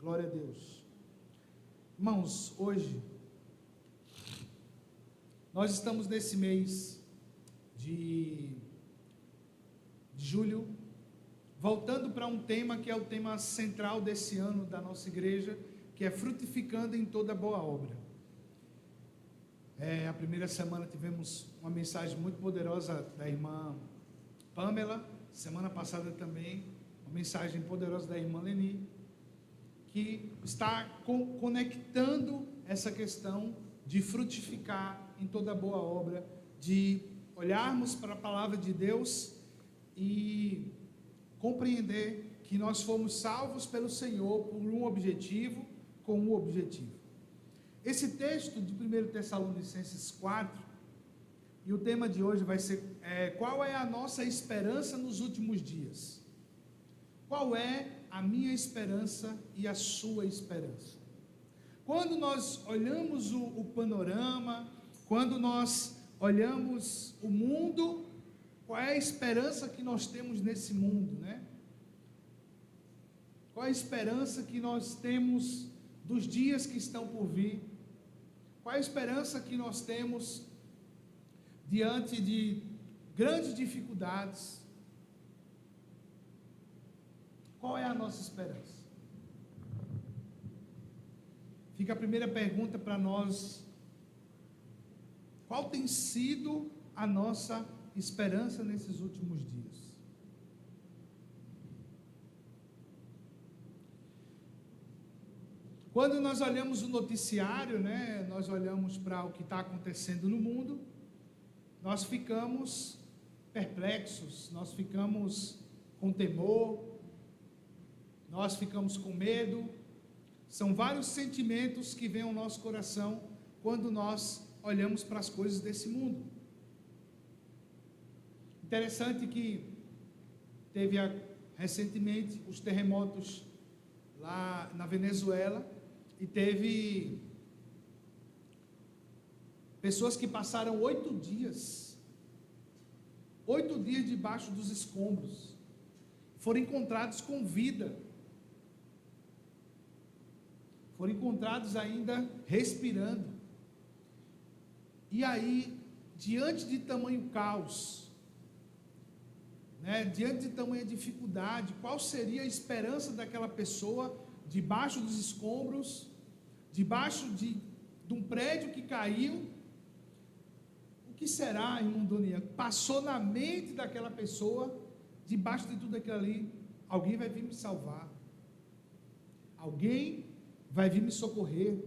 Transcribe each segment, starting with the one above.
Glória a Deus. Irmãos, hoje nós estamos nesse mês de julho, voltando para um tema que é o tema central desse ano da nossa igreja, que é frutificando em toda boa obra. A primeira semana tivemos uma mensagem muito poderosa da irmã Pamela, semana passada também, uma mensagem poderosa da irmã Leni, que está conectando essa questão de frutificar em toda boa obra, de olharmos para a palavra de Deus e compreender que nós fomos salvos pelo Senhor por um objetivo, com um objetivo. Esse texto de 1 Tessalonicenses 4, e o tema de hoje vai ser, qual é a nossa esperança nos últimos dias? Qual é a minha esperança e a sua esperança? Quando nós olhamos o panorama, quando nós olhamos o mundo, qual é a esperança que nós temos nesse mundo, né? Qual é a esperança que nós temos dos dias que estão por vir? Qual é a esperança que nós temos diante de grandes dificuldades? Qual é a nossa esperança? Fica a primeira pergunta para nós: qual tem sido a nossa esperança nesses últimos dias? Quando nós olhamos o noticiário, né, nós olhamos para o que está acontecendo no mundo, nós ficamos perplexos, nós ficamos com temor, nós ficamos com medo. São vários sentimentos que vêm ao nosso coração quando nós olhamos para as coisas desse mundo. Interessante que teve recentemente os terremotos lá na Venezuela, e teve pessoas que passaram 8 dias debaixo dos escombros, foram encontrados com vida, foram encontrados ainda respirando. E aí, diante de tamanho caos, diante de tamanha dificuldade, qual seria a esperança daquela pessoa debaixo dos escombros, debaixo de um prédio que caiu? O que será, irmão Doniel? Passou na mente daquela pessoa, debaixo de tudo aquilo ali: alguém vai vir me salvar, alguém vai vir me socorrer.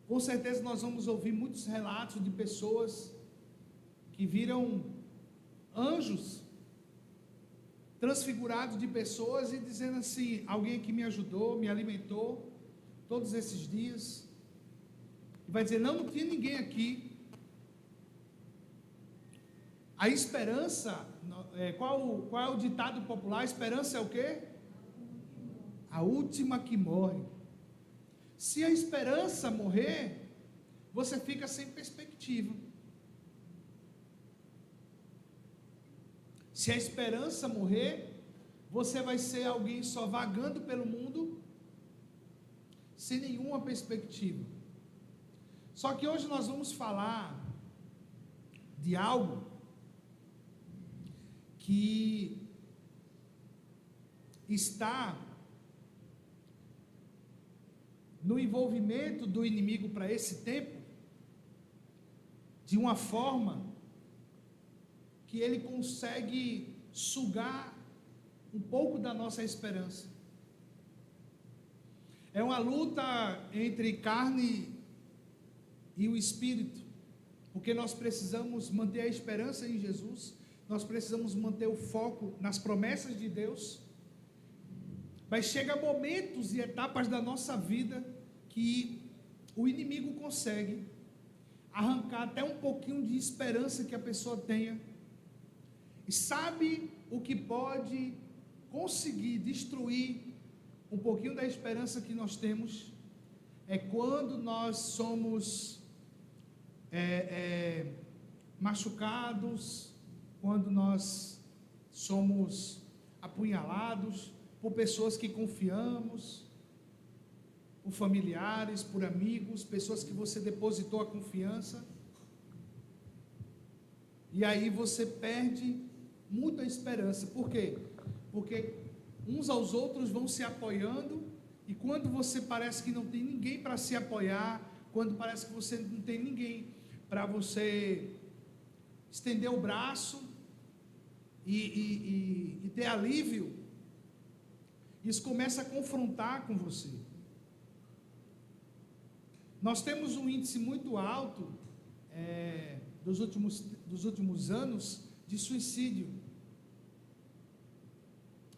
Com certeza nós vamos ouvir muitos relatos de pessoas que viram anjos transfigurados de pessoas e dizendo assim: alguém que me ajudou, me alimentou todos esses dias. E vai dizer: não tinha ninguém aqui. A esperança, qual é o ditado popular? A esperança é o quê? A última que morre. Se a esperança morrer, você fica sem perspectiva. Se a esperança morrer, você vai ser alguém só vagando pelo mundo, sem nenhuma perspectiva. Só que hoje nós vamos falar de algo que está no envolvimento do inimigo para esse tempo, de uma forma que ele consegue sugar um pouco da nossa esperança. É uma luta entre carne e o espírito, porque nós precisamos manter a esperança em Jesus, nós precisamos manter o foco nas promessas de Deus. Mas chega momentos e etapas da nossa vida que o inimigo consegue arrancar até um pouquinho de esperança que a pessoa tenha. E sabe o que pode conseguir destruir um pouquinho da esperança que nós temos? É quando nós somos machucados, quando nós somos apunhalados por pessoas que confiamos, por familiares, por amigos, pessoas que você depositou a confiança. E aí você perde muita esperança. Por quê? Porque uns aos outros vão se apoiando, e quando você parece que não tem ninguém para se apoiar, quando parece que você não tem ninguém para você estender o braço e ter alívio, isso começa a confrontar com você. Nós temos um índice muito alto dos últimos anos de suicídio.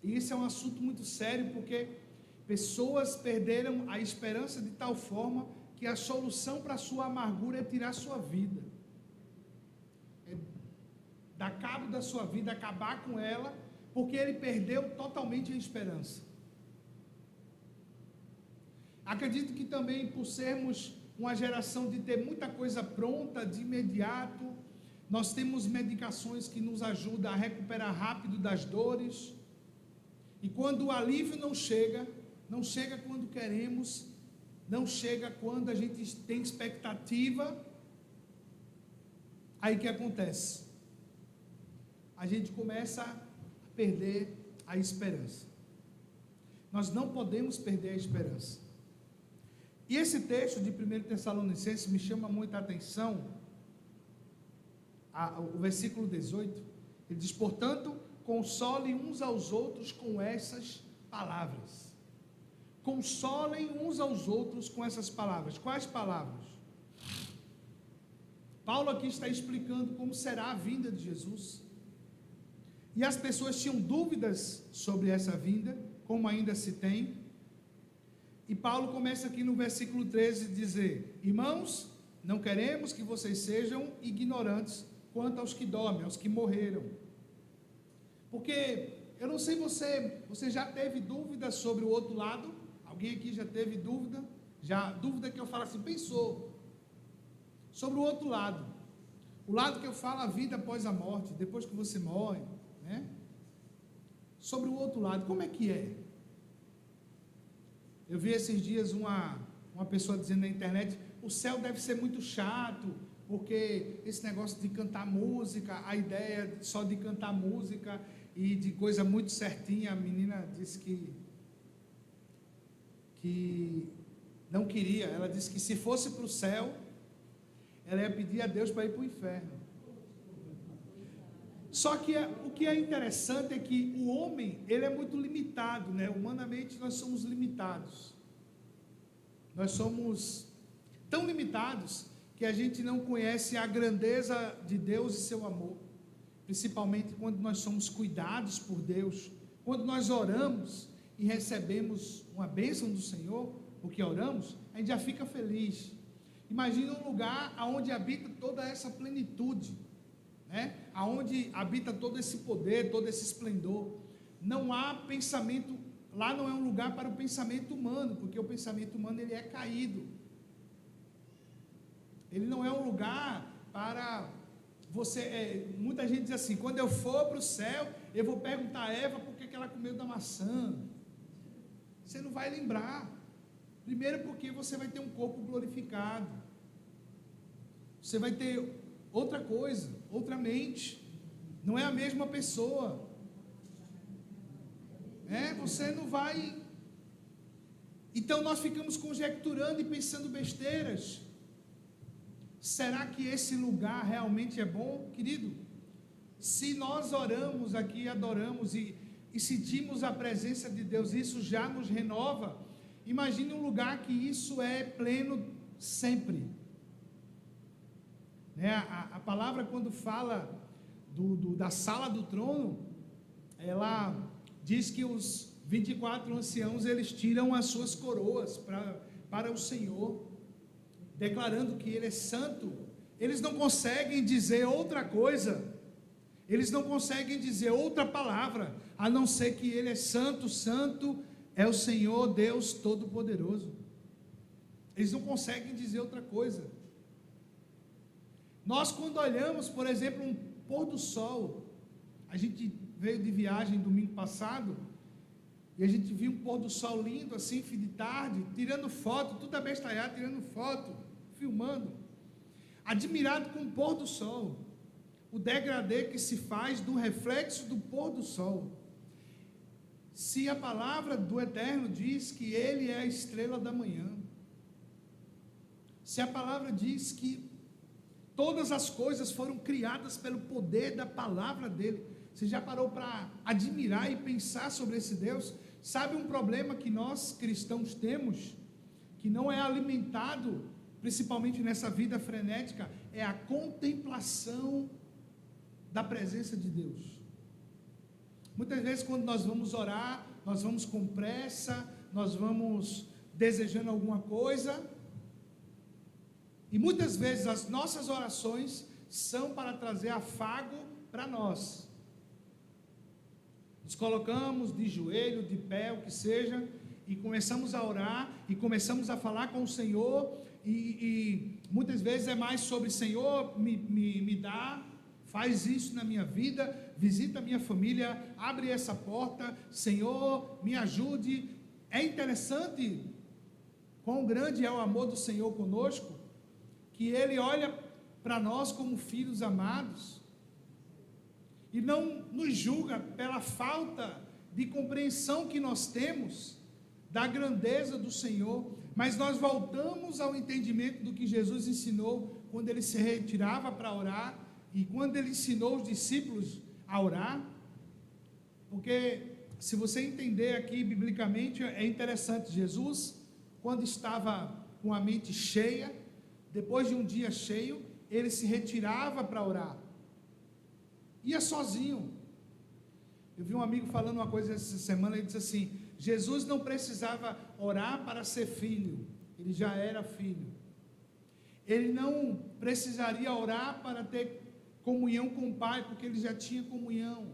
E isso é um assunto muito sério, porque pessoas perderam a esperança de tal forma que a solução para a sua amargura é tirar a sua vida. É dar cabo da sua vida, acabar com ela, porque ele perdeu totalmente a esperança. Acredito que também, por sermos uma geração de ter muita coisa pronta, de imediato, nós temos medicações que nos ajudam a recuperar rápido das dores, e quando o alívio não chega quando queremos, não chega quando a gente tem expectativa, aí o que acontece? A gente começa a perder a esperança. Nós não podemos perder a esperança. E esse texto de 1 Tessalonicenses me chama muita atenção, o versículo 18, ele diz: portanto, consolem uns aos outros com essas palavras. Consolem uns aos outros com essas palavras. Quais palavras? Paulo aqui está explicando como será a vinda de Jesus. E as pessoas tinham dúvidas sobre essa vinda, como ainda se tem. E Paulo começa aqui no versículo 13 a dizer: irmãos, não queremos que vocês sejam ignorantes quanto aos que dormem, aos que morreram. Porque, eu não sei você já teve dúvida sobre o outro lado? Alguém aqui já teve dúvida? Dúvida que eu falo assim, pensou sobre o outro lado. O lado que eu falo, a vida após a morte, depois que você morre, né? Sobre o outro lado, como é que é? Eu vi esses dias uma pessoa dizendo na internet: o céu deve ser muito chato, porque esse negócio de cantar música, a ideia só de cantar música e de coisa muito certinha. A menina disse que não queria. Ela disse que se fosse para o céu, ela ia pedir a Deus para ir para o inferno. Só que o que é interessante é que o homem, ele é muito limitado, né? Humanamente nós somos limitados. Nós somos tão limitados que a gente não conhece a grandeza de Deus e seu amor. Principalmente quando nós somos cuidados por Deus. Quando nós oramos e recebemos uma bênção do Senhor, porque oramos, a gente já fica feliz. Imagina um lugar onde habita toda essa plenitude, né? Aonde habita todo esse poder, todo esse esplendor. Não há pensamento, lá não é um lugar para o pensamento humano, porque o pensamento humano ele é caído. Ele não é um lugar para você. Muita gente diz assim: quando eu for para o céu, eu vou perguntar a Eva por que ela comeu da maçã. Você não vai lembrar. Primeiro, porque você vai ter um corpo glorificado. Você vai ter outra coisa, outra mente. Não é a mesma pessoa. Você não vai. Então nós ficamos conjecturando e pensando besteiras. Será que esse lugar realmente é bom, querido? Se nós oramos aqui, adoramos e sentimos a presença de Deus, isso já nos renova. Imagine um lugar que isso é pleno sempre. A palavra, quando fala da sala do trono, ela diz que os 24 anciãos, eles tiram as suas coroas para o Senhor, declarando que Ele é santo. Eles não conseguem dizer outra coisa, eles não conseguem dizer outra palavra, a não ser que Ele é santo, santo é o Senhor Deus Todo-Poderoso. Eles não conseguem dizer outra coisa. Nós, quando olhamos, por exemplo, um pôr do sol, a gente veio de viagem domingo passado, E a gente viu um pôr do sol lindo, assim, fim de tarde, tirando foto, tudo abestalhado, tirando foto, filmando. Admirado com o pôr do sol. O degradê que se faz do reflexo do pôr do sol. Se a palavra do Eterno diz que Ele é a estrela da manhã, se a palavra diz que todas as coisas foram criadas pelo poder da palavra dEle, você já parou para admirar e pensar sobre esse Deus? Sabe um problema que nós cristãos temos, que não é alimentado, principalmente nessa vida frenética, é a contemplação da presença de Deus. Muitas vezes quando nós vamos orar, nós vamos com pressa, nós vamos desejando alguma coisa, e muitas vezes as nossas orações são para trazer afago para nós. Nos colocamos de joelho, de pé, o que seja, e começamos a orar, e começamos a falar com o Senhor, e muitas vezes é mais sobre: Senhor, me dá, faz isso na minha vida, visita a minha família, abre essa porta, Senhor, me ajude. É interessante quão grande é o amor do Senhor conosco, que Ele olha para nós como filhos amados, e não nos julga pela falta de compreensão que nós temos da grandeza do Senhor, mas nós voltamos ao entendimento do que Jesus ensinou quando Ele se retirava para orar, e quando Ele ensinou os discípulos a orar. Porque se você entender aqui biblicamente, é interessante. Jesus, quando estava com a mente cheia, depois de um dia cheio, Ele se retirava para orar, ia sozinho. Eu vi um amigo falando uma coisa essa semana, ele disse assim: Jesus não precisava orar para ser filho, Ele já era filho. Ele não precisaria orar para ter comunhão com o Pai, porque Ele já tinha comunhão.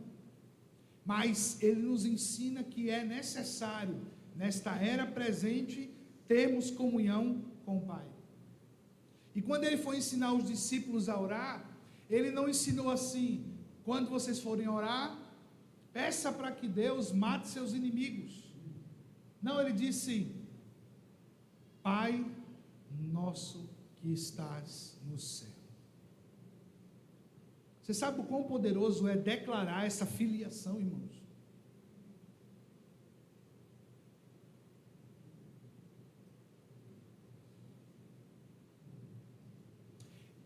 Mas Ele nos ensina que é necessário, nesta era presente, termos comunhão com o Pai. E quando Ele foi ensinar os discípulos a orar, Ele não ensinou assim: quando vocês forem orar, peça para que Deus mate seus inimigos. Não, Ele disse: Pai nosso que estás no céu. Você sabe o quão poderoso é declarar essa filiação, irmãos?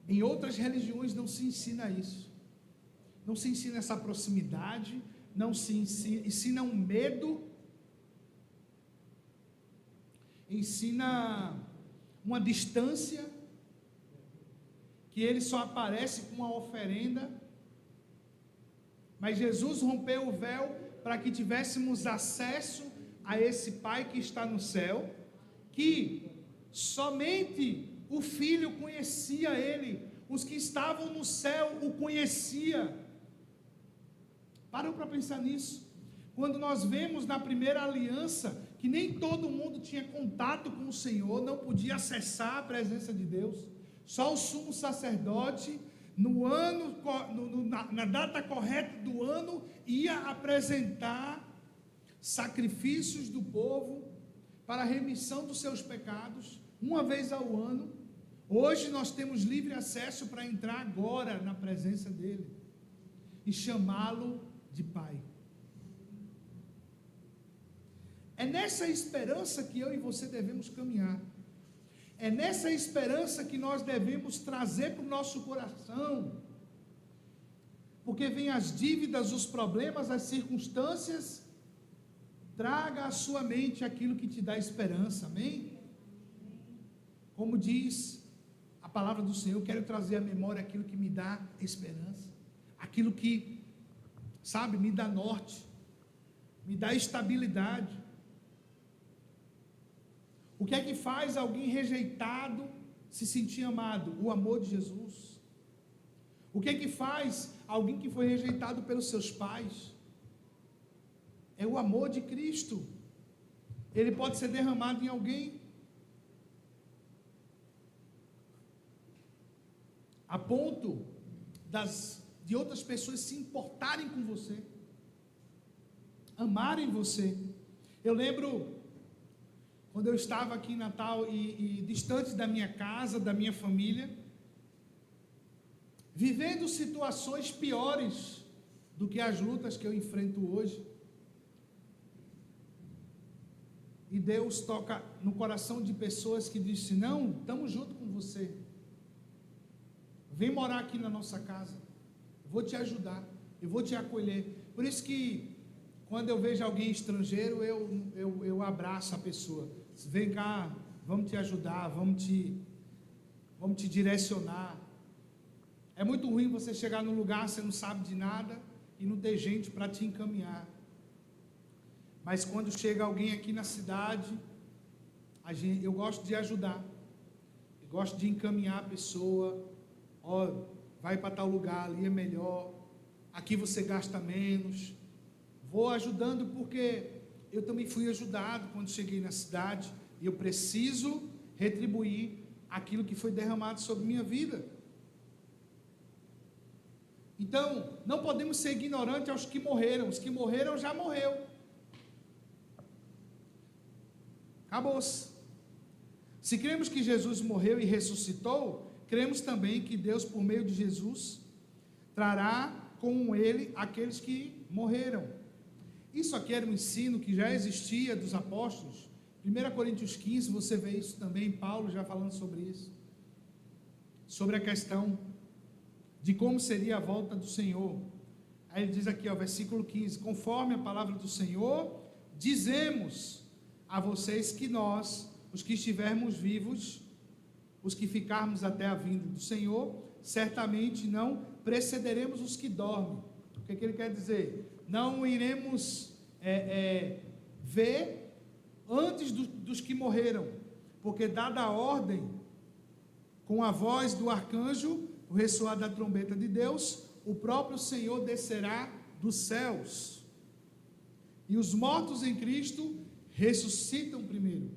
Em outras religiões não se ensina isso. Não se ensina essa proximidade, não se ensina um medo, ensina uma distância, que Ele só aparece com uma oferenda. Mas Jesus rompeu o véu para que tivéssemos acesso a esse Pai que está no céu, que somente o Filho conhecia Ele, os que estavam no céu o conhecia. Parou para pensar nisso? Quando nós vemos na primeira aliança que nem todo mundo tinha contato com o Senhor, não podia acessar a presença de Deus, só o sumo sacerdote, na data correta do ano, ia apresentar sacrifícios do povo para a remissão dos seus pecados, uma vez ao ano. Hoje nós temos livre acesso para entrar agora na presença dEle e chamá-lo de Pai. É nessa esperança que eu e você devemos caminhar. É nessa esperança que nós devemos trazer para o nosso coração. Porque vem as dívidas, os problemas, as circunstâncias. Traga à sua mente aquilo que te dá esperança, amém? Como diz a palavra do Senhor, eu quero trazer à memória aquilo que me dá esperança. Aquilo que, sabe, me dá norte, me dá estabilidade. O que é que faz alguém rejeitado se sentir amado? O amor de Jesus. O que é que faz alguém que foi rejeitado pelos seus pais? É o amor de Cristo. Ele pode ser derramado em alguém, a ponto de outras pessoas se importarem com você, amarem você. Eu lembro quando eu estava aqui em Natal e distante da minha casa, da minha família, vivendo situações piores do que as lutas que eu enfrento hoje. E Deus toca no coração de pessoas que dizem: não, estamos junto com você, vem morar aqui na nossa casa, eu vou te ajudar, eu vou te acolher. Por isso que quando eu vejo alguém estrangeiro, eu abraço a pessoa. Vem cá, vamos te ajudar, vamos te direcionar. É muito ruim você chegar num lugar, você não sabe de nada e não ter gente para te encaminhar. Mas quando chega alguém aqui na cidade, eu gosto de ajudar, eu gosto de encaminhar a pessoa. Ó, vai para tal lugar, ali é melhor, aqui você gasta menos. Vou ajudando porque eu também fui ajudado quando cheguei na cidade e eu preciso retribuir aquilo que foi derramado sobre minha vida. Então, não podemos ser ignorantes aos que morreram. Os que morreram já morreu. Acabou-se. Se cremos que Jesus morreu e ressuscitou, cremos também que Deus, por meio de Jesus, trará com ele aqueles que morreram. Isso aqui era um ensino que já existia dos apóstolos. 1 Coríntios 15, você vê isso também, Paulo já falando sobre isso. Sobre a questão de como seria a volta do Senhor. Aí ele diz aqui, ó, versículo 15: conforme a palavra do Senhor, dizemos a vocês que nós, os que estivermos vivos, os que ficarmos até a vinda do Senhor, certamente não precederemos os que dormem. O que ele quer dizer? Não iremos ver antes dos que morreram, porque dada a ordem, com a voz do arcanjo, o ressoar da trombeta de Deus, o próprio Senhor descerá dos céus, e os mortos em Cristo ressuscitam primeiro.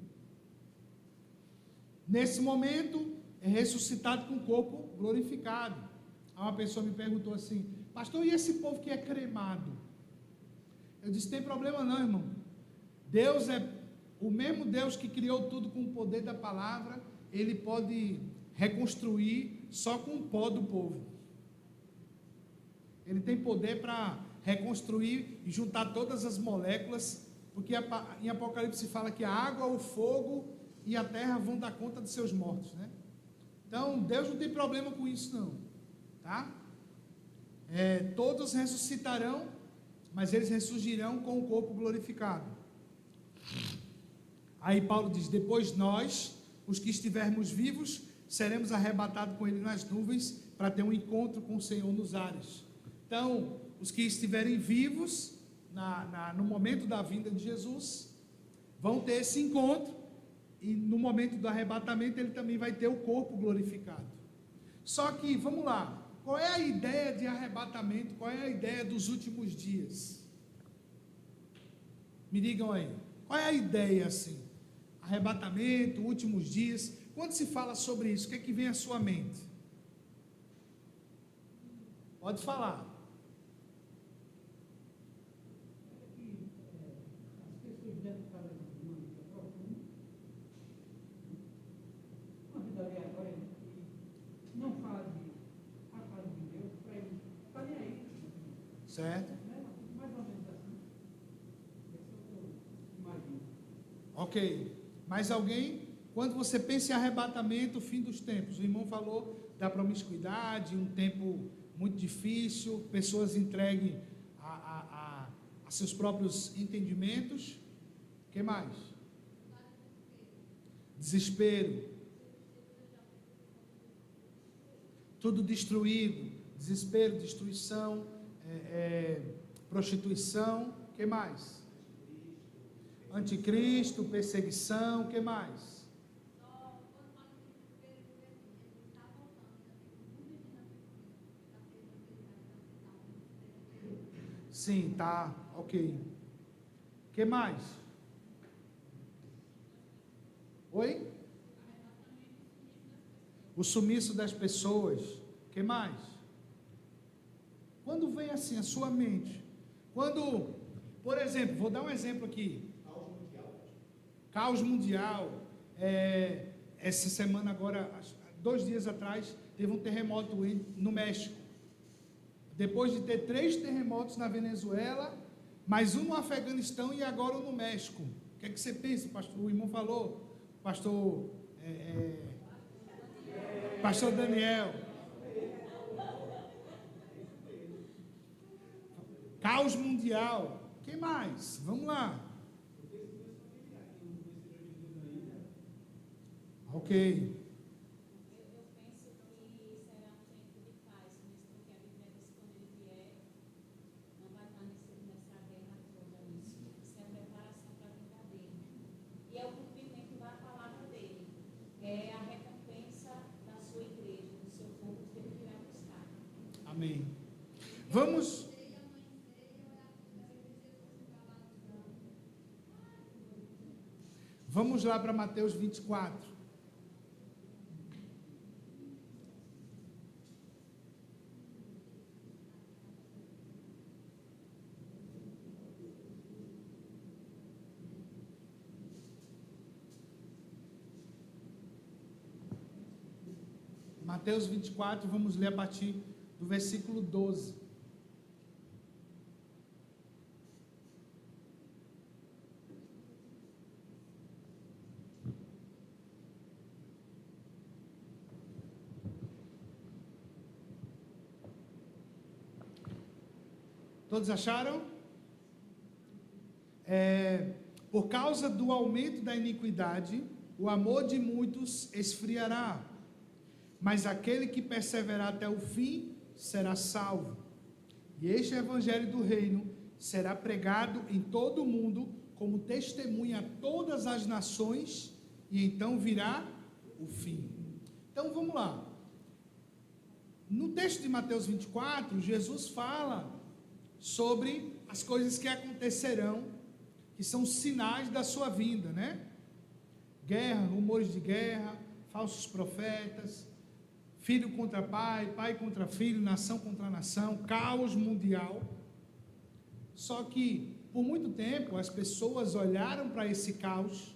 Nesse momento, é ressuscitado com o corpo glorificado. Uma pessoa me perguntou assim: pastor, e esse povo que é cremado? Eu disse: tem problema não, irmão. Deus é o mesmo Deus que criou tudo com o poder da palavra. Ele pode reconstruir só com o pó do povo. Ele tem poder para reconstruir e juntar todas as moléculas, porque em Apocalipse fala que a água, o fogo e a terra vão dar conta dos seus mortos, né? Então Deus não tem problema com isso não, tá? Todos ressuscitarão, mas eles ressurgirão com o corpo glorificado. Aí Paulo diz: depois nós, os que estivermos vivos, seremos arrebatados com ele nas nuvens, para ter um encontro com o Senhor nos ares. Então, os que estiverem vivos no momento da vinda de Jesus, vão ter esse encontro, e no momento do arrebatamento ele também vai ter o corpo glorificado. Só que, vamos lá, qual é a ideia de arrebatamento? Qual é a ideia dos últimos dias? Me digam aí, qual é a ideia assim? Arrebatamento, últimos dias. Quando se fala sobre isso, o que é que vem à sua mente? Pode falar. Certo? Ok. Mais alguém? Quando você pensa em arrebatamento, fim dos tempos, o irmão falou da promiscuidade, um tempo muito difícil, pessoas entregues a seus próprios entendimentos. O que mais? Desespero. Tudo destruído. Desespero, destruição, prostituição. O que mais? Anticristo, perseguição. O que mais? Sim, tá, ok. O que mais? Oi? O sumiço das pessoas. O que mais? Quando vem assim a sua mente? Quando, por exemplo, vou dar um exemplo aqui. A última caos mundial. Essa semana agora, 2 dias atrás, teve um terremoto no México. Depois de ter 3 terremotos na Venezuela, mais um no Afeganistão e agora um no México. O que é que você pensa, pastor? O irmão falou, pastor Daniel. Caos mundial. Quem mais? Vamos lá. Ok. Eu penso que será um tempo de paz, mesmo que a Bíblia diz que quando ele vier, não vai estar nessa guerra toda, isso é a preparação para a vinda dele. E é o cumprimento da palavra dele, é a recompensa da sua igreja, do seu povo que ele virá buscar. Amém. Vamos. Vamos lá para Mateus 24. Mateus 24, vamos ler a partir do versículo 12. Todos acharam? Por causa do aumento da iniquidade, o amor de muitos esfriará, mas aquele que perseverar até o fim será salvo. E este evangelho do reino será pregado em todo o mundo como testemunha a todas as nações, e então virá o fim. Então vamos lá. No texto de Mateus 24, Jesus fala sobre as coisas que acontecerão, que são sinais da sua vinda, né? Guerra, rumores de guerra, falsos profetas, filho contra pai, pai contra filho, nação contra nação, caos mundial. Só que, por muito tempo, as pessoas olharam para esse caos,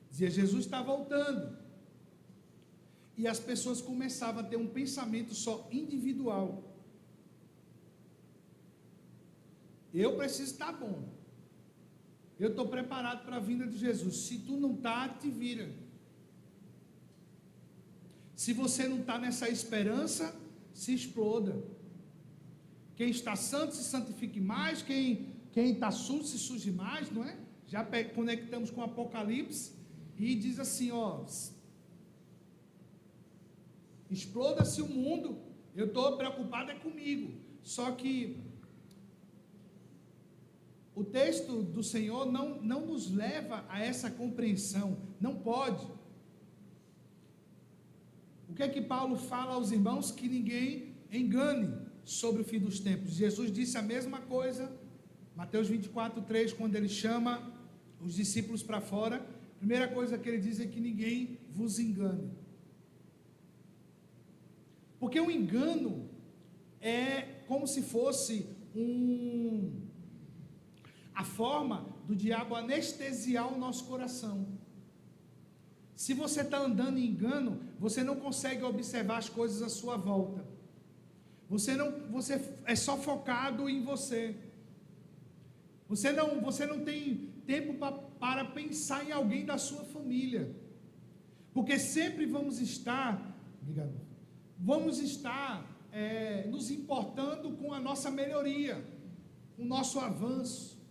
dizia, Jesus está voltando. E as pessoas começavam a ter um pensamento só individual. Eu preciso estar bom. Eu estou preparado para a vinda de Jesus. Se tu não está, te vira. Se você não está nessa esperança, se exploda. Quem está santo se santifique mais, quem está sujo se suje mais, não é? Já conectamos com o Apocalipse e diz assim, ó, exploda-se o mundo, eu estou preocupado é comigo. Só que o texto do Senhor não nos leva a essa compreensão, não pode. O que é que Paulo fala aos irmãos? Que ninguém engane sobre o fim dos tempos. Jesus disse a mesma coisa, Mateus 24, 3, quando ele chama os discípulos para fora, a primeira coisa que ele diz é que ninguém vos engane. Porque o engano é como se fosse a forma do diabo anestesiar o nosso coração. Se você está andando em engano, você não consegue observar as coisas à sua volta. Você é só focado em você. Você não tem tempo para pensar em alguém da sua família. Porque sempre vamos estar nos importando com a nossa melhoria, com o nosso avanço,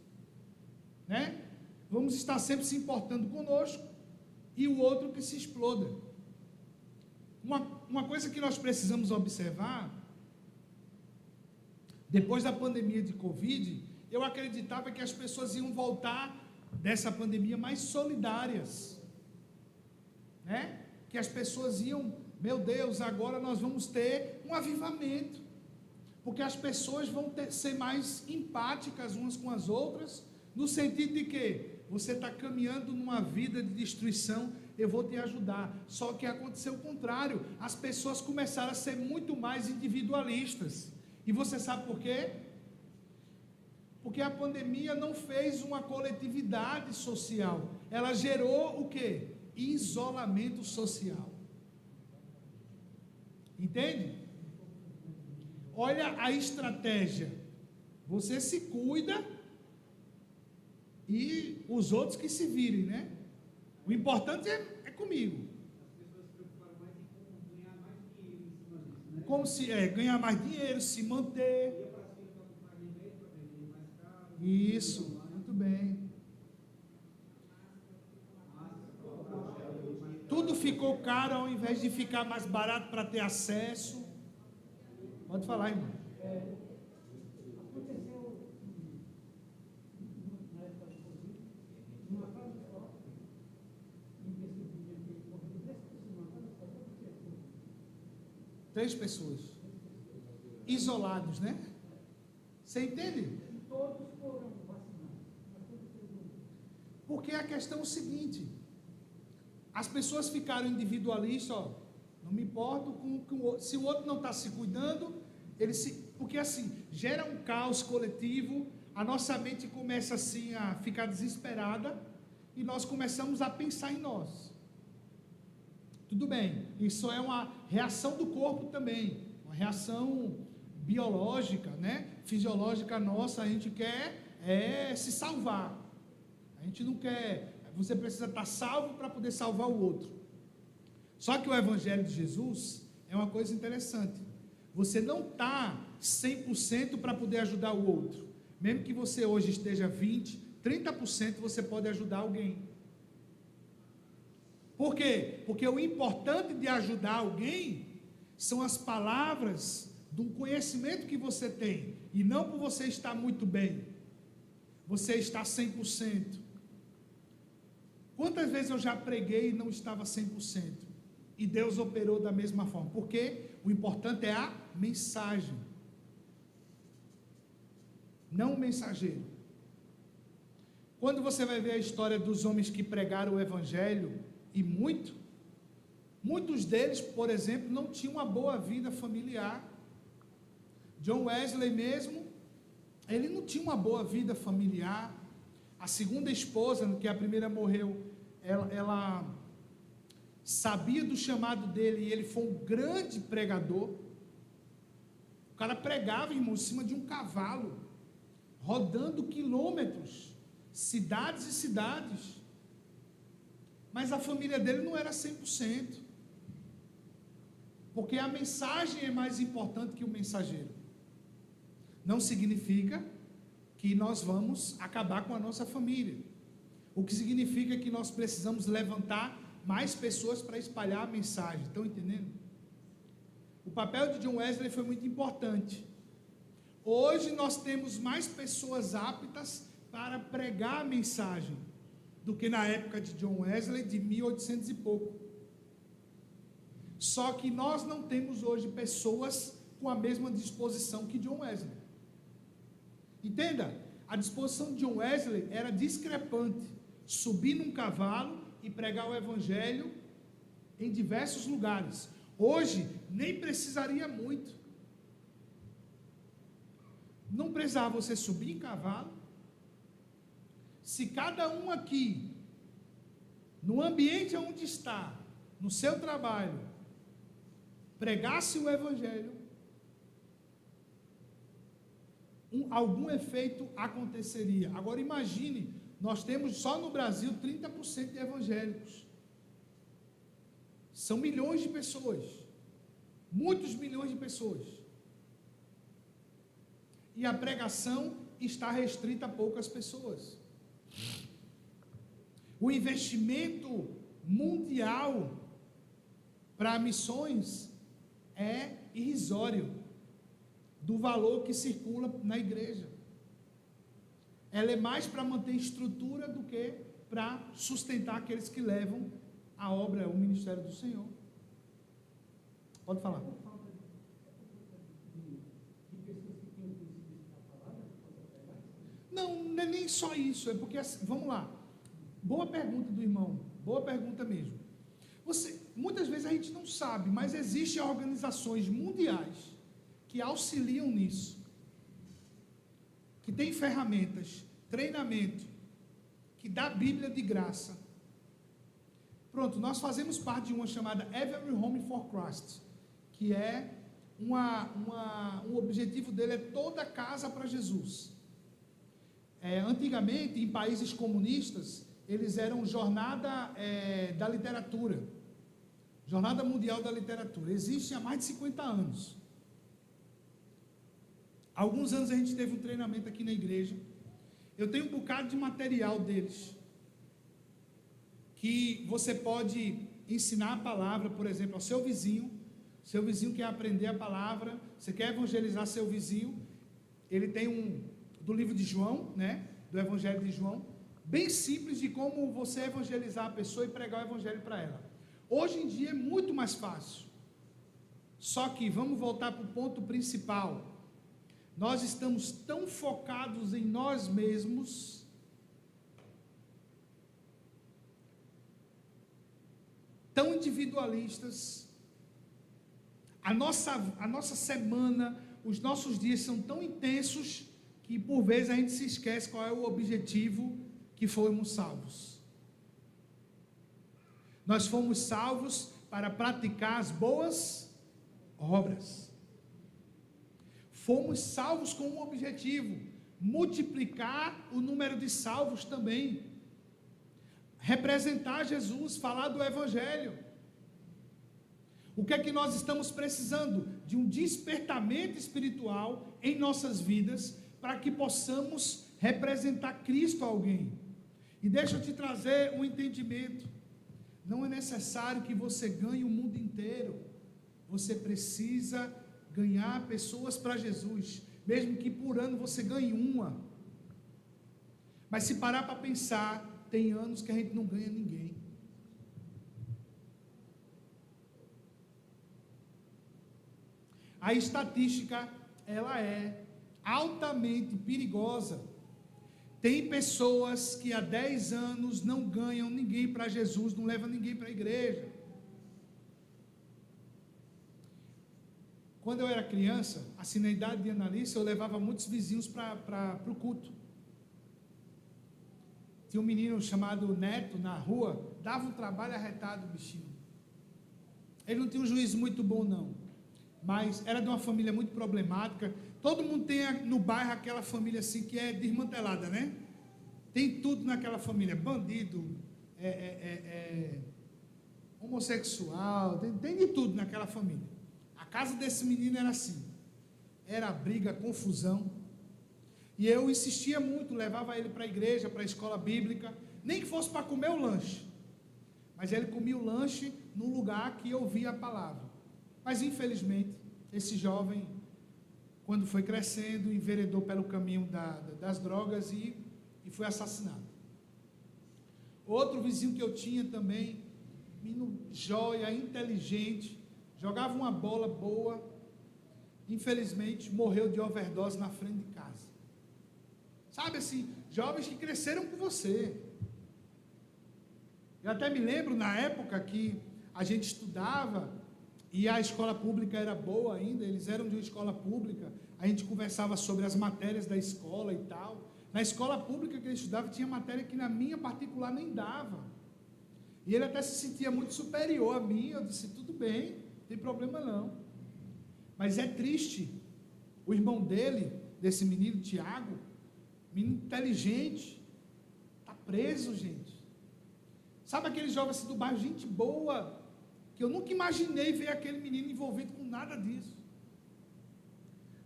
né? Vamos estar sempre se importando conosco e o outro que se exploda. Uma coisa que nós precisamos observar, depois da pandemia de Covid, eu acreditava que as pessoas iam voltar dessa pandemia mais solidárias, né? Que as pessoas iam, meu Deus, agora nós vamos ter um avivamento, porque as pessoas vão ser mais empáticas umas com as outras, no sentido de que você está caminhando numa vida de destruição, eu vou te ajudar. Só que aconteceu o contrário, as pessoas começaram a ser muito mais individualistas. E você sabe por quê? Porque a pandemia não fez uma coletividade social. Ela gerou o quê? Isolamento social. Entende? Olha a estratégia. Você se cuida e os outros que se virem, né? O importante é comigo. Como se ganhar mais dinheiro, se manter. Isso, muito bem. Tudo ficou caro ao invés de ficar mais barato para ter acesso. Pode falar, irmão. Aconteceu na época do Covid, numa casa só, em que esse dinheiro que morreu 3 pessoas, uma casa só, quanto tempo? 3 pessoas. Isolados, né? Você entende? E todos foram vacinados. Porque a questão é o seguinte: as pessoas ficaram individualistas, ó, não me importo com o outro. Se o outro não está se cuidando, porque assim, gera um caos coletivo, a nossa mente começa assim a ficar desesperada, e nós começamos a pensar em nós. Tudo bem, isso é uma reação do corpo também, uma reação biológica, né? Fisiológica nossa. A gente quer se salvar, a gente não quer. Você precisa estar salvo para poder salvar o outro. Só que o Evangelho de Jesus é uma coisa interessante. Você não está 100% para poder ajudar o outro. Mesmo que você hoje esteja 20%, 30% você pode ajudar alguém. Por quê? Porque o importante de ajudar alguém são as palavras do conhecimento que você tem. E não por você estar muito bem. Você está 100%. Quantas vezes eu já preguei e não estava 100%? E Deus operou da mesma forma. Porque o importante é a mensagem, não o mensageiro. Quando você vai ver a história dos homens que pregaram o Evangelho, e muitos deles, por exemplo, não tinham uma boa vida familiar. John Wesley mesmo, ele não tinha uma boa vida familiar. A segunda esposa, que a primeira morreu, ela sabia do chamado dele, e ele foi um grande pregador. O cara pregava, irmão, em cima de um cavalo, rodando quilômetros, cidades e cidades. Mas a família dele não era 100%. Porque a mensagem é mais importante que o mensageiro. Não significa que nós vamos acabar com a nossa família. O que significa que nós precisamos levantar mais pessoas para espalhar a mensagem. Estão entendendo? O papel de John Wesley foi muito importante. Hoje nós temos mais pessoas aptas para pregar a mensagem do que na época de John Wesley, de 1800 e pouco. Só que nós não temos hoje pessoas com a mesma disposição que John Wesley. Entenda, a disposição de John Wesley era discrepante. Subir num cavalo e pregar o Evangelho em diversos lugares. Hoje, nem precisaria muito. Não precisava você subir em cavalo. Se cada um aqui, no ambiente onde está, no seu trabalho, pregasse o Evangelho, algum efeito aconteceria. Agora imagine, nós temos só no Brasil 30% de evangélicos. São milhões de pessoas, muitos milhões de pessoas. E a pregação está restrita a poucas pessoas. O investimento mundial para missões é irrisório do valor que circula na igreja. Ela é mais para manter estrutura do que para sustentar aqueles que levam a obra, o ministério do Senhor. Pode falar. Não, não é nem só isso, é porque, assim, vamos lá, boa pergunta do irmão, boa pergunta mesmo. Muitas vezes a gente não sabe, mas existem organizações mundiais que auxiliam nisso, que tem ferramentas, treinamento, que dá a Bíblia de graça. Pronto, nós fazemos parte de uma chamada Every Home for Christ, que é o objetivo dele é toda casa para Jesus. Antigamente, em países comunistas, eles eram jornada da literatura, Jornada Mundial da Literatura. Existe há mais de 50 anos. Há alguns anos a gente teve um treinamento aqui na igreja. Eu tenho um bocado de material deles, que você pode ensinar a palavra, por exemplo, ao seu vizinho. Seu vizinho quer aprender a palavra, você quer evangelizar seu vizinho. Ele tem do livro de João, né, do Evangelho de João, bem simples de como você evangelizar a pessoa e pregar o evangelho para ela. Hoje em dia é muito mais fácil. Só que vamos voltar para o ponto principal. Nós estamos tão focados em nós mesmos, tão individualistas. A nossa semana, os nossos dias são tão intensos que por vezes a gente se esquece qual é o objetivo, que fomos salvos. Nós fomos salvos para praticar as boas obras. Fomos salvos com um objetivo: multiplicar o número de salvos também. Representar Jesus, falar do Evangelho. O que é que nós estamos precisando? De um despertamento espiritual em nossas vidas, para que possamos representar Cristo a alguém. E deixa eu te trazer um entendimento. Não é necessário que você ganhe o mundo inteiro. Você precisa ganhar pessoas para Jesus, mesmo que por ano você ganhe uma. Mas se parar para pensar, tem anos que a gente não ganha ninguém. A estatística, ela é altamente perigosa. Tem pessoas que há 10 anos não ganham ninguém para Jesus, não levam ninguém para a igreja. Quando eu era criança, assim na idade de Annalise, eu levava muitos vizinhos para o culto. Tinha um menino chamado Neto na rua, dava um trabalho arretado, bichinho. Ele não tinha um juízo muito bom não, mas era de uma família muito problemática. Todo mundo tem no bairro aquela família assim que é desmantelada, né? Tem tudo naquela família, bandido, homossexual, tem de tudo naquela família. A casa desse menino era assim, era briga, confusão, e eu insistia muito, levava ele para a igreja, para a escola bíblica, nem que fosse para comer o lanche, mas ele comia o lanche num lugar que eu ouvia a palavra. Mas infelizmente, esse jovem, quando foi crescendo, enveredou pelo caminho das drogas e foi assassinado. Outro vizinho que eu tinha também, menino joia, inteligente, jogava uma bola boa, infelizmente morreu de overdose na frente de casa. Sabe assim, jovens que cresceram com você. Eu até me lembro na época que a gente estudava e a escola pública era boa ainda, eles eram de uma escola pública, a gente conversava sobre as matérias da escola e tal. Na escola pública que ele estudava tinha matéria que na minha particular nem dava. E ele até se sentia muito superior a mim. Eu disse, tudo bem, não tem problema não. Mas é triste, o irmão dele, desse menino Tiago, menino inteligente, está preso, gente. Sabe aquele jovem assim do bairro, gente boa, que eu nunca imaginei ver aquele menino envolvido com nada disso.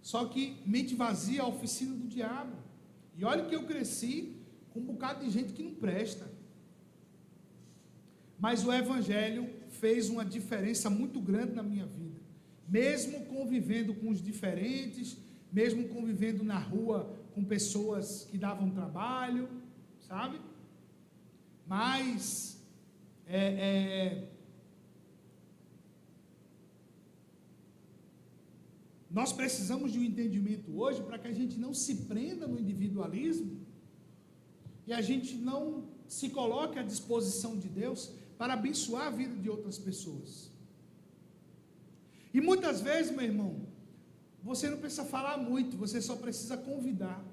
Só que mente vazia é a oficina do diabo. E olha que eu cresci com um bocado de gente que não presta. Mas o Evangelho fez uma diferença muito grande na minha vida. Mesmo convivendo com os diferentes, mesmo convivendo na rua com pessoas que davam trabalho, sabe? Mas nós precisamos de um entendimento hoje para que a gente não se prenda no individualismo e a gente não se coloque à disposição de Deus para abençoar a vida de outras pessoas. E muitas vezes, meu irmão, você não precisa falar muito, você só precisa convidar.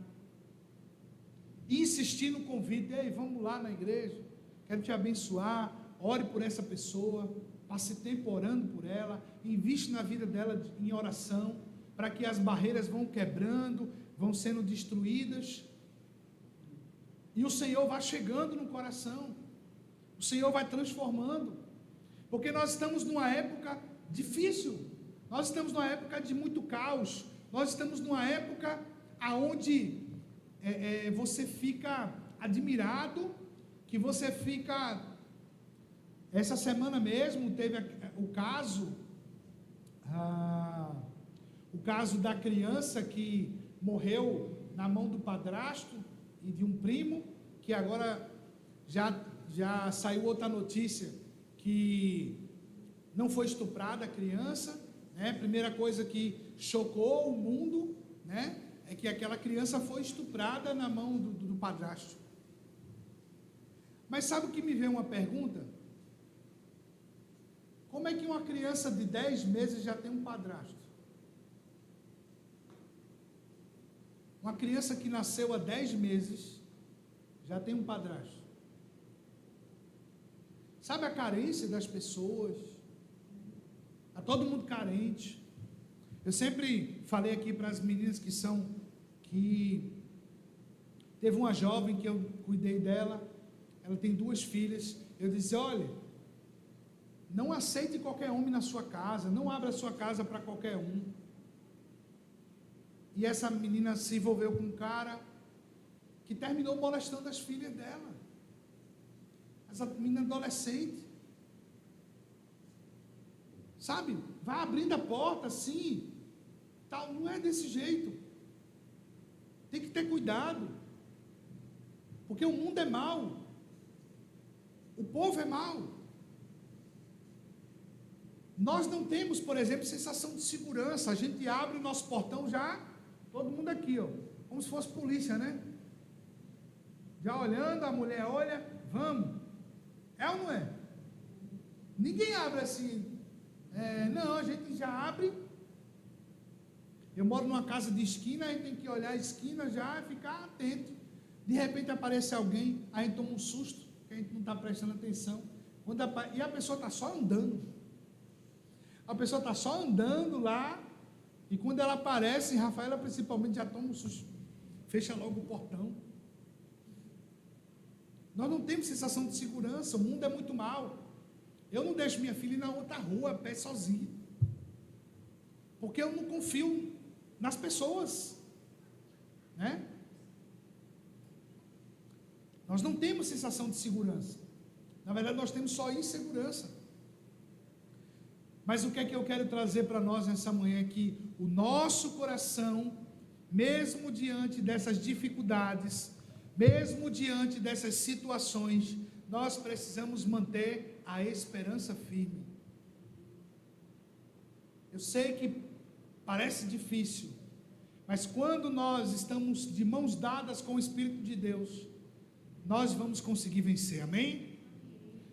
e insistir no convite, ei, vamos lá na igreja, quero te abençoar, ore por essa pessoa, passe tempo orando por ela, investe na vida dela em oração, para que as barreiras vão quebrando, vão sendo destruídas, e o Senhor vai chegando no coração, o Senhor vai transformando, porque nós estamos numa época difícil, nós estamos numa época de muito caos, nós estamos numa época onde você fica admirado, que você fica, essa semana mesmo teve o caso da criança que morreu na mão do padrasto e de um primo, que agora já saiu outra notícia, que não foi estuprada a criança, né? Primeira coisa que chocou o mundo, né? É que aquela criança foi estuprada na mão do padrasto. Mas sabe o que me veio uma pergunta? Como é que uma criança de 10 meses já tem um padrasto? Uma criança que nasceu há 10 meses já tem um padrasto. Sabe a carência das pessoas? Está todo mundo carente. Eu sempre falei aqui para as meninas que teve uma jovem que eu cuidei dela, ela tem 2 filhas, eu disse, olha, não aceite qualquer homem na sua casa, não abra a sua casa para qualquer um. E essa menina se envolveu com um cara que terminou molestando as filhas dela. Essa menina adolescente. Sabe? Vai abrindo a porta assim. Tal. Não é desse jeito. Tem que ter cuidado. Porque o mundo é mau. O povo é mau. Nós não temos, por exemplo, sensação de segurança. A gente abre o nosso portão já, todo mundo aqui, ó, como se fosse polícia, né? Já olhando, a mulher olha, vamos. É ou não é? Ninguém abre assim. Não, a gente já abre. Eu moro numa casa de esquina, a gente tem que olhar a esquina já e ficar atento. De repente aparece alguém, a gente toma um susto, que a gente não está prestando atenção. E a pessoa está só andando. A pessoa está só andando lá, e quando ela aparece, Rafaela principalmente já toma um susto, fecha logo o portão. Nós não temos sensação de segurança, o mundo é muito mau. Eu não deixo minha filha ir na outra rua, a pé sozinha, porque eu não confio nas pessoas, né? Nós não temos sensação de segurança, na verdade nós temos só insegurança. Mas o que é que eu quero trazer para nós nessa manhã é que o nosso coração, mesmo diante dessas dificuldades, mesmo diante dessas situações, nós precisamos manter a esperança firme. Eu sei que parece difícil, mas quando nós estamos de mãos dadas com o Espírito de Deus, nós vamos conseguir vencer, amém?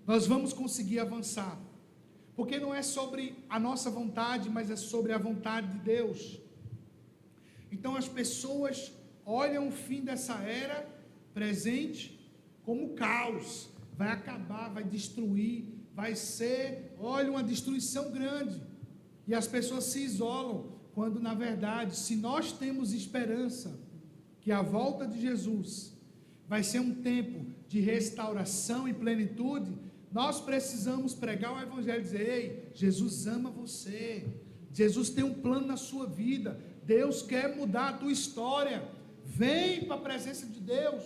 Nós vamos conseguir avançar. Porque não é sobre a nossa vontade, mas é sobre a vontade de Deus. Então as pessoas olham o fim dessa era presente como caos, vai acabar, vai destruir, vai ser, olha, uma destruição grande. E as pessoas se isolam, quando na verdade, se nós temos esperança, que a volta de Jesus vai ser um tempo de restauração e plenitude, nós precisamos pregar o Evangelho, dizer, ei, Jesus ama você, Jesus tem um plano na sua vida, Deus quer mudar a tua história, vem para a presença de Deus.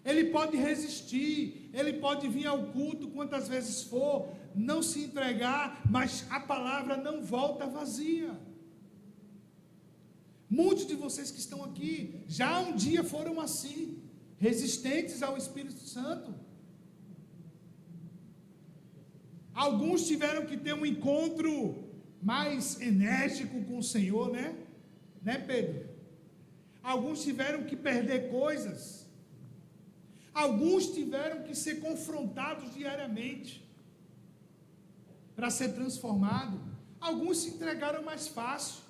Ele pode resistir, ele pode vir ao culto quantas vezes for, não se entregar, mas a palavra não volta vazia. Muitos de vocês que estão aqui, já um dia foram assim, resistentes ao Espírito Santo. Alguns tiveram que ter um encontro mais enérgico com o Senhor, né? Né, Pedro? Alguns tiveram que perder coisas. Alguns tiveram que ser confrontados diariamente para ser transformado. Alguns se entregaram mais fácil.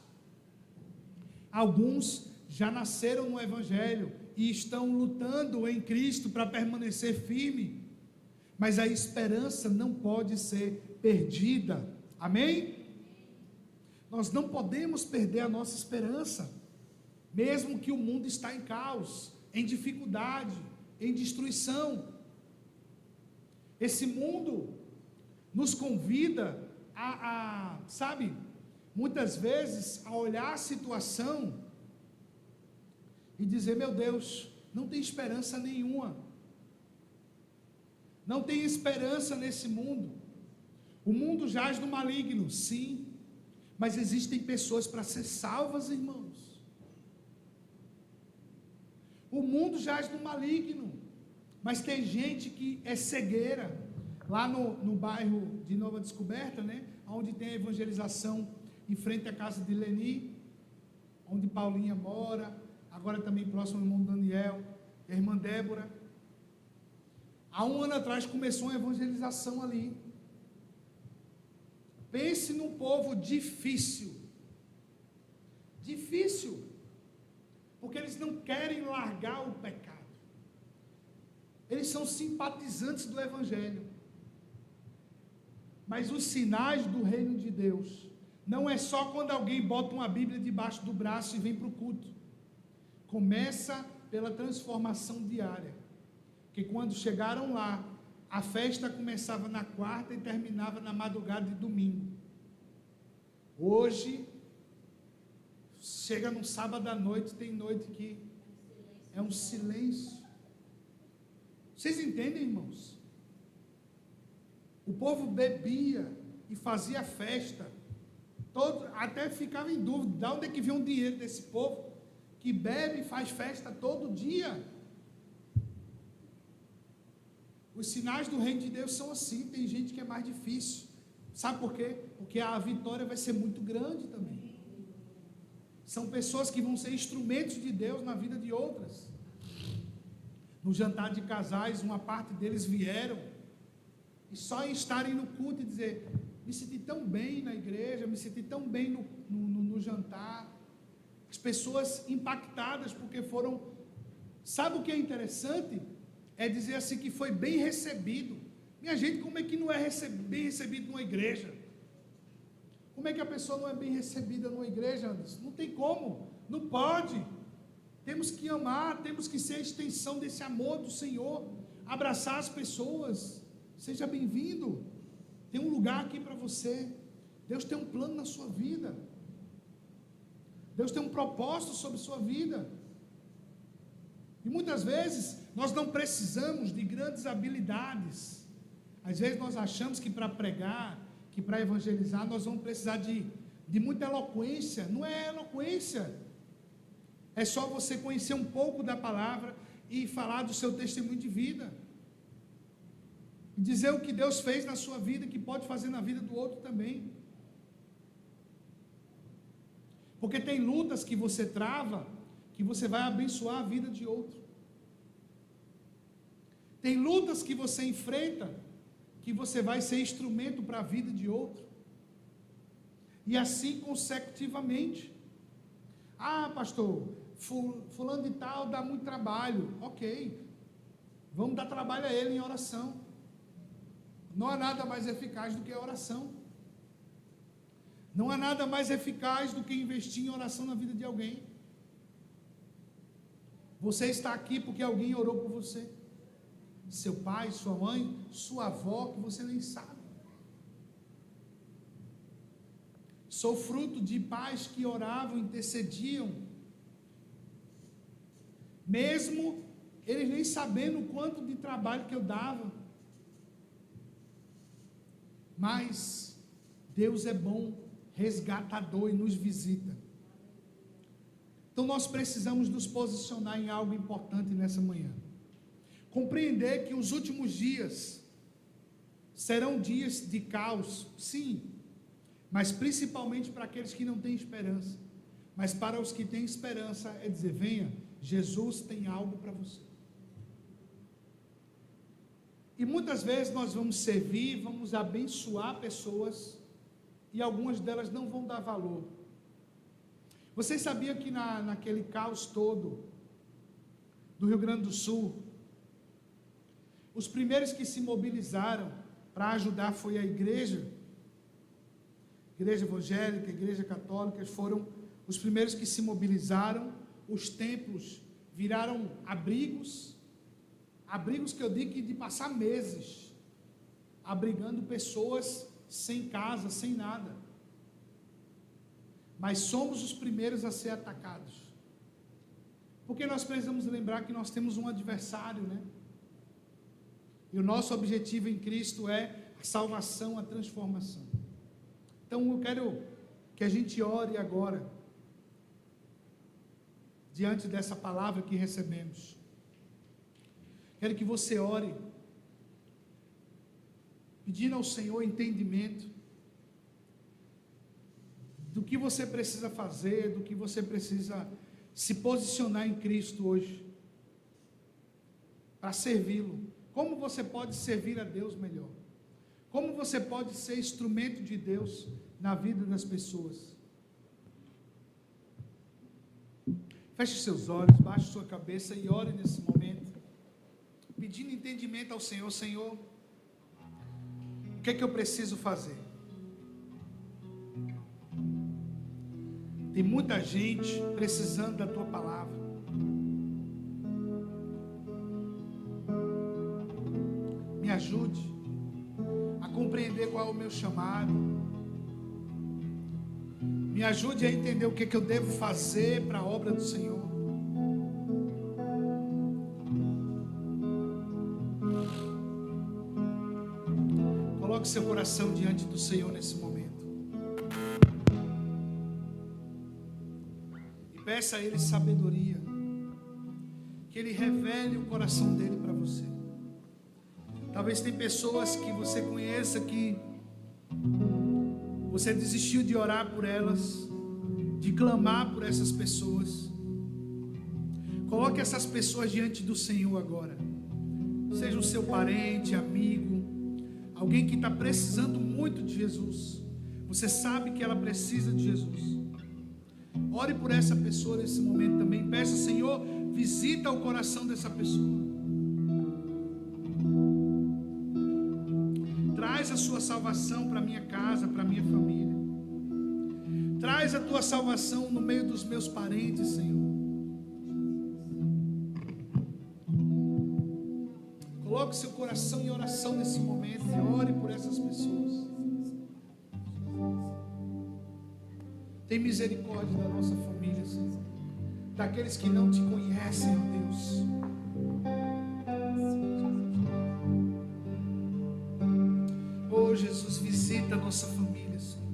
Alguns já nasceram no Evangelho e estão lutando em Cristo para permanecer firme, mas a esperança não pode ser perdida. Amém? Nós não podemos perder a nossa esperança, mesmo que o mundo está em caos, em dificuldade, em destruição. Esse mundo nos convida sabe, muitas vezes a olhar a situação e dizer: meu Deus, não tem esperança nenhuma, não tem esperança nesse mundo. O mundo jaz no maligno, sim, mas existem pessoas para ser salvas, irmãos. O mundo jaz no maligno, mas tem gente que é cegueira. Lá no bairro de Nova Descoberta, né, onde tem a evangelização em frente à casa de Leni, onde Paulinha mora, agora também próximo ao irmão Daniel, e a irmã Débora. Há um ano atrás começou uma evangelização ali. Pense num povo difícil, porque eles não querem largar o pecado, eles são simpatizantes do evangelho, mas os sinais do reino de Deus, não é só quando alguém bota uma Bíblia debaixo do braço e vem para o culto, começa pela transformação diária, que quando chegaram lá, a festa começava na quarta e terminava na madrugada de domingo. Hoje, chega no sábado à noite, tem noite que é um silêncio. Vocês entendem, irmãos? O povo bebia e fazia festa, até ficava em dúvida, de onde é que vem o dinheiro desse povo, que bebe e faz festa todo dia. Os sinais do reino de Deus são assim. Tem gente que é mais difícil, sabe por quê? Porque a vitória vai ser muito grande também. São pessoas que vão ser instrumentos de Deus na vida de outras. No jantar de casais, uma parte deles vieram, e só em estarem no culto e dizer: me senti tão bem na igreja, me senti tão bem no jantar. As pessoas impactadas porque foram. Sabe o que é interessante? É dizer assim que foi bem recebido. Minha gente, como é que não é bem recebido numa igreja? Como é que a pessoa não é bem recebida numa igreja, Anderson? Não tem como, não pode. Temos que amar, temos que ser a extensão desse amor do Senhor, abraçar as pessoas. Seja bem-vindo, tem um lugar aqui para você. Deus tem um plano na sua vida, Deus tem um propósito sobre a sua vida. E muitas vezes nós não precisamos de grandes habilidades. Às vezes nós achamos que para pregar, que para evangelizar, nós vamos precisar de muita eloquência. Não é eloquência, é só você conhecer um pouco da palavra e falar do seu testemunho de vida, e dizer o que Deus fez na sua vida, que pode fazer na vida do outro também. Porque tem lutas que você trava, que você vai abençoar a vida de outro. Tem lutas que você enfrenta, que você vai ser instrumento para a vida de outro. E assim consecutivamente. Ah, pastor, fulano de tal dá muito trabalho. Ok, vamos dar trabalho a ele em oração. Não há nada mais eficaz do que a oração. Não há nada mais eficaz do que investir em oração na vida de alguém. Você está aqui porque alguém orou por você. Seu pai, sua mãe, sua avó, que você nem sabe. Sou fruto de pais que oravam, intercediam, mesmo eles nem sabendo o quanto de trabalho que eu dava. Mas Deus é bom, resgatador, e nos visita. Então nós precisamos nos posicionar em algo importante nessa manhã. Compreender que os últimos dias serão dias de caos, sim, mas principalmente para aqueles que não têm esperança. Mas para os que têm esperança é dizer: venha, Jesus tem algo para você. E muitas vezes nós vamos servir, vamos abençoar pessoas, e algumas delas não vão dar valor. Vocês sabiam que naquele caos todo, do Rio Grande do Sul, os primeiros que se mobilizaram para ajudar foi a igreja evangélica, igreja católica, foram os primeiros que se mobilizaram. Os templos viraram abrigos que eu digo que de passar meses, abrigando pessoas sem casa, sem nada. Mas somos os primeiros a ser atacados, porque nós precisamos lembrar que nós temos um adversário, né? E o nosso objetivo em Cristo é a salvação, a transformação. Então eu quero que a gente ore agora, diante dessa palavra que recebemos. Quero que você ore, pedindo ao Senhor entendimento do que você precisa fazer, do que você precisa se posicionar em Cristo hoje, para servi-lo. Como você pode servir a Deus melhor? Como você pode ser instrumento de Deus na vida das pessoas? Feche seus olhos, baixe sua cabeça e ore nesse momento, pedindo entendimento ao Senhor. Senhor, o que é que eu preciso fazer? Tem muita gente precisando da tua palavra. Me ajude a compreender qual é o meu chamado. Me ajude a entender o que é que eu devo fazer para a obra do Senhor. Coloque seu coração diante do Senhor nesse momento. E peça a Ele sabedoria. Que Ele revele o coração dele para você. Talvez tem pessoas que você conheça que você desistiu de orar por elas, de clamar por essas pessoas. Coloque essas pessoas diante do Senhor agora. Seja o seu parente, amigo, alguém que está precisando muito de Jesus. Você sabe que ela precisa de Jesus. Ore por essa pessoa nesse momento também. Peça, Senhor, visita o coração dessa pessoa. Traz a sua salvação para minha casa, para minha família. Traz a tua salvação no meio dos meus parentes, Senhor. Coloque seu coração em oração nesse momento e ore por essas pessoas. Tem misericórdia da nossa família, Senhor. Daqueles que não te conhecem, ó Deus. Oh Jesus, visita a nossa família, Senhor.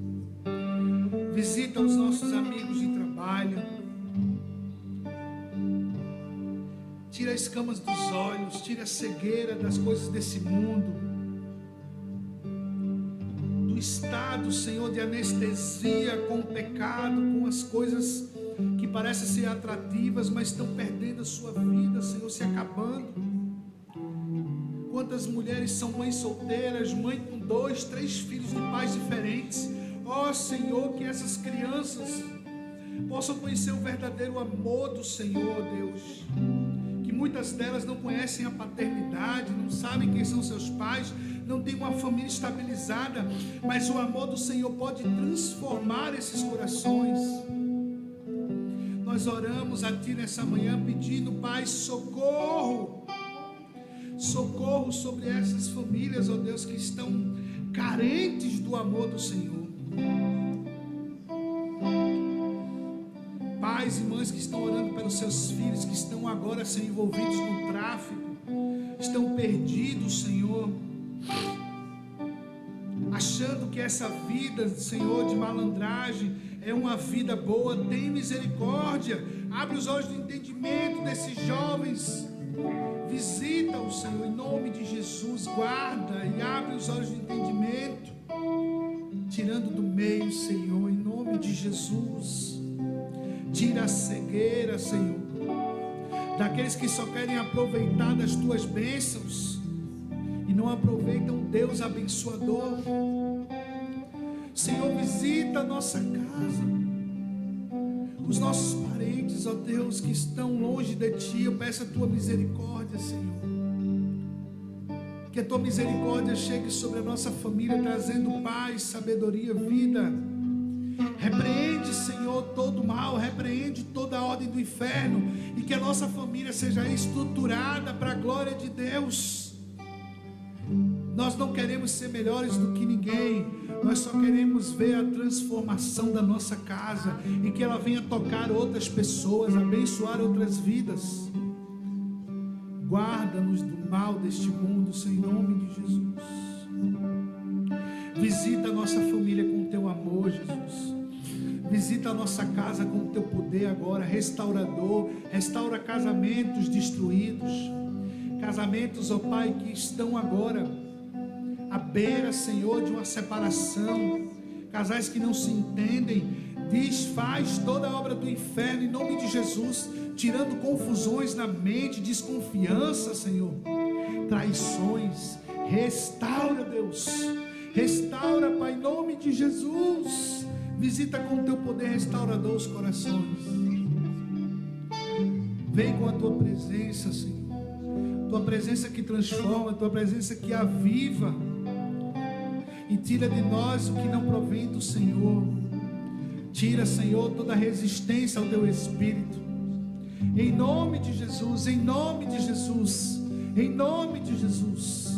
Visita os nossos amigos de trabalho. Tira as escamas dos olhos, tira a cegueira das coisas desse mundo, do estado, Senhor, de anestesia com o pecado, com as coisas que parecem ser atrativas, mas estão perdendo a sua vida, Senhor, se acabando. Quantas mulheres são mães solteiras, mãe com 2, 3 filhos de pais diferentes. Ó Senhor, que essas crianças possam conhecer o verdadeiro amor do Senhor, Deus. Que muitas delas não conhecem a paternidade, não sabem quem são seus pais, não têm uma família estabilizada, mas o amor do Senhor pode transformar esses corações. Nós oramos a Ti nessa manhã pedindo, Pai, socorro. Socorro sobre essas famílias, ó Deus, que estão carentes do amor do Senhor. Pais e mães que estão orando pelos seus filhos, que estão agora sendo envolvidos no tráfico, estão perdidos, Senhor, achando que essa vida, Senhor, de malandragem é uma vida boa. Tem misericórdia, abre os olhos do entendimento desses jovens. Visita-os, Senhor, em nome de Jesus. Guarda e abre os olhos do entendimento, tirando do meio, Senhor, em nome de Jesus. Tira a cegueira, Senhor, daqueles que só querem aproveitar das tuas bênçãos e não aproveitam o Deus abençoador. Senhor, visita a nossa casa. os nossos parentes, ó Deus, que estão longe de Ti. Eu peço a Tua misericórdia, Senhor. Que a Tua misericórdia chegue sobre a nossa família, trazendo paz, sabedoria, vida. Repreende, Senhor, todo mal, repreende toda a ordem do inferno, e que a nossa família seja estruturada para a glória de Deus. Nós não queremos ser melhores do que ninguém, nós só queremos ver a transformação da nossa casa, e que ela venha tocar outras pessoas, abençoar outras vidas. Guarda-nos do mal deste mundo, Senhor, em nome de Jesus. Visita a nossa família com o Teu amor, Jesus. Visita a nossa casa com o Teu poder agora, restaurador. Restaura casamentos destruídos, casamentos, ó Pai, que estão agora à beira, Senhor, de uma separação, casais que não se entendem. Desfaz toda a obra do inferno em nome de Jesus, tirando confusões na mente, desconfiança, Senhor, traições. Restaura, Deus, restaura, Pai, em nome de Jesus. Visita com o Teu poder restaurador os corações. Vem com a Tua presença, Senhor, Tua presença que transforma, Tua presença que aviva, e tira de nós o que não provém do Senhor. Tira, Senhor, toda resistência ao Teu Espírito, em nome de Jesus, em nome de Jesus, em nome de Jesus.